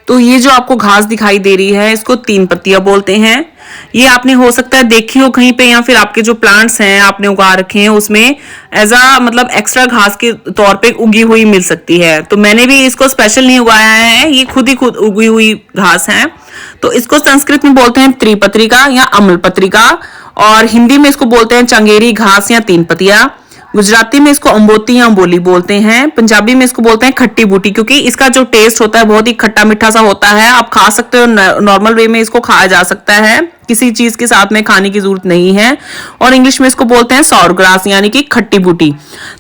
तो ये जो आपको घास दिखाई दे रही है इसको तीन पत्तियां बोलते हैं। ये आपने हो सकता है देखी हो कहीं पे, या फिर आपके जो प्लांट्स हैं आपने उगा रखे हैं उसमें एज अ मतलब एक्स्ट्रा घास के तौर पे उगी हुई मिल सकती है। तो मैंने भी इसको स्पेशल नहीं उगाया है, ये खुद उगी हुई घास है। तो इसको संस्कृत में बोलते हैं त्रिपत्रिका या अम्ल पत्रिका, और हिंदी में इसको बोलते हैं चंगेरी घास या तीन पतिया। गुजराती में इसको अम्बोती या अम्बोली बोलते हैं। पंजाबी में इसको बोलते हैं खट्टी बूटी, क्योंकि इसका जो टेस्ट होता है बहुत ही खट्टा मीठा सा होता है। आप खा सकते हो, नॉर्मल वे में इसको खाया जा सकता है, किसी चीज के साथ में खाने की जरूरत नहीं है। और इंग्लिश में इसको बोलते हैं सॉर ग्रास यानी कि खट्टी बूटी।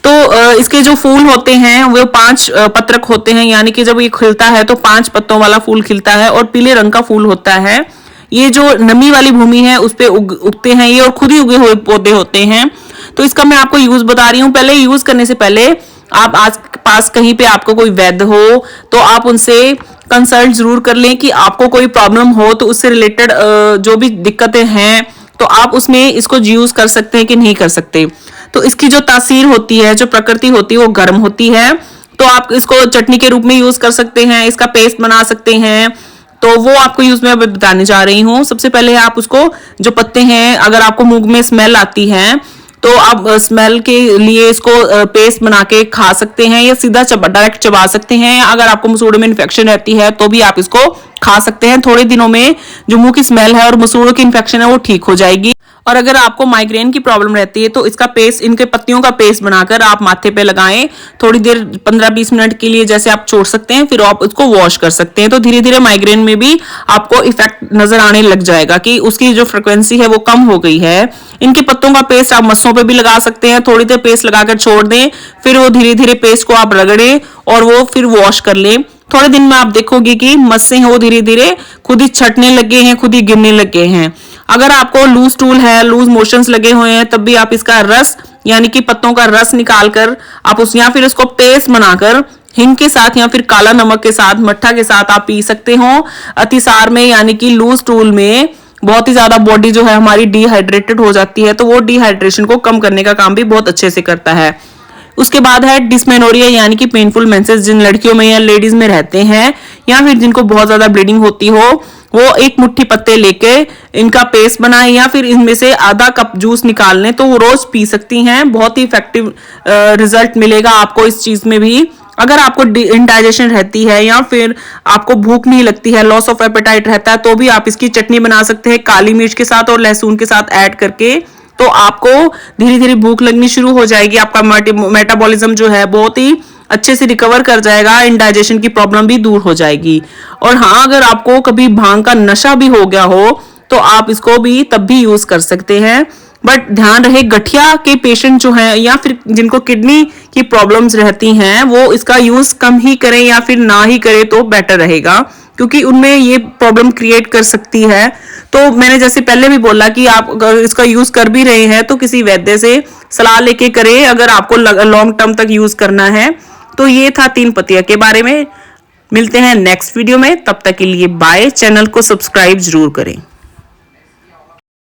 तो इसके जो फूल होते हैं वो 5 पत्रक होते हैं, यानी कि जब ये खिलता है तो 5 पत्तों वाला फूल खिलता है और पीले रंग का फूल होता है। ये जो नमी वाली भूमि है उस पे उगते हैं ये, और खुद ही उगे हुए पौधे होते हैं। तो इसका मैं आपको यूज बता रही हूँ। पहले यूज करने से पहले आप आस पास कहीं पे आपको कोई वैद्य हो तो आप उनसे कंसल्ट जरूर कर लें कि आपको कोई प्रॉब्लम हो तो उससे रिलेटेड जो भी दिक्कतें हैं तो आप उसमें इसको यूज कर सकते हैं कि नहीं कर सकते। तो इसकी जो तासीर होती है, जो प्रकृति होती है वो गर्म होती है। तो आप इसको चटनी के रूप में यूज कर सकते हैं, इसका पेस्ट बना सकते हैं। तो वो आपको यूज में बताने जा रही हूँ। सबसे पहले आप उसको जो पत्ते हैं, अगर आपको मुंह में स्मेल आती है तो आप स्मेल के लिए इसको पेस्ट बना के खा सकते हैं, या सीधा डायरेक्ट चबा सकते हैं। अगर आपको मसूड़ों में इन्फेक्शन रहती है तो भी आप इसको खा सकते हैं। थोड़े दिनों में जो मुंह की स्मेल है और मसूड़ों की इन्फेक्शन है वो ठीक हो जाएगी। और अगर आपको माइग्रेन की प्रॉब्लम रहती है तो इसका पेस्ट, इनके पत्तियों का पेस्ट बनाकर आप माथे पे लगाएं। थोड़ी देर 15-20 मिनट के लिए जैसे आप छोड़ सकते हैं, फिर आप इसको वॉश कर सकते हैं। तो धीरे धीरे माइग्रेन में भी आपको इफेक्ट नजर आने लग जाएगा कि उसकी जो फ्रिक्वेंसी है वो कम हो गई है। इनके पत्तों का पेस्ट आप मस्सों पे भी लगा सकते हैं। थोड़ी देर पेस्ट लगाकर छोड़ दें, फिर वो धीरे धीरे पेस्ट को आप रगड़ें और वो फिर वॉश कर लें। थोड़े दिन में आप देखोगे कि मस्से हैं वो धीरे धीरे खुद ही छटने लगे हैं, खुद ही गिरने लगे हैं। अगर आपको लूज टूल है, लूज मोशंस लगे हुए हैं, तब भी आप इसका रस यानी कि पत्तों का रस निकाल कर आप उस या फिर उसको पेस्ट बनाकर हिंग के साथ या फिर काला नमक के साथ, मट्ठा के साथ आप पी सकते हो। अतिसार में यानी कि लूज टूल में बहुत ही ज्यादा बॉडी जो है हमारी डिहाइड्रेटेड हो जाती है, तो वो डिहाइड्रेशन को कम करने का काम भी बहुत अच्छे से करता है। उसके बाद है डिस्मेनोरिया यानी कि पेनफुल मेंसेस, जिन लड़कियों में या लेडीज में रहते हैं या फिर जिनको बहुत ज्यादा ब्लीडिंग होती हो, वो एक मुट्ठी पत्ते लेके इनका पेस्ट बनाएं या फिर इनमें से आधा कप जूस निकाल लें तो वो रोज पी सकती हैं। बहुत ही इफेक्टिव रिजल्ट मिलेगा आपको इस चीज में भी। अगर आपको इंडाइजेशन रहती है या फिर आपको भूख नहीं लगती है, लॉस ऑफ एपेटाइट रहता है, तो भी आप इसकी चटनी बना सकते हैं काली मिर्च के साथ और लहसुन के साथ ऐड करके। तो आपको धीरे धीरे भूख लगनी शुरू हो जाएगी, आपका मेटाबॉलिज्म जो है बहुत ही अच्छे से रिकवर कर जाएगा, इंडाइजेशन की प्रॉब्लम भी दूर हो जाएगी। और हाँ, अगर आपको कभी भांग का नशा भी हो गया हो तो आप इसको भी तब भी यूज कर सकते हैं। बट ध्यान रहे, गठिया के पेशेंट जो हैं या फिर जिनको किडनी की प्रॉब्लम्स रहती हैं वो इसका यूज कम ही करें या फिर ना ही करें तो बेटर रहेगा, क्योंकि उनमें ये प्रॉब्लम क्रिएट कर सकती है। तो मैंने जैसे पहले भी बोला कि आप अगर इसका यूज कर भी रहे हैं तो किसी वैद्य से सलाह लेके करें अगर आपको लॉन्ग टर्म तक यूज करना है। तो ये था तीन पत्तियां के बारे में। मिलते हैं नेक्स्ट वीडियो में, तब तक के लिए बाय। चैनल को सब्सक्राइब जरूर करें।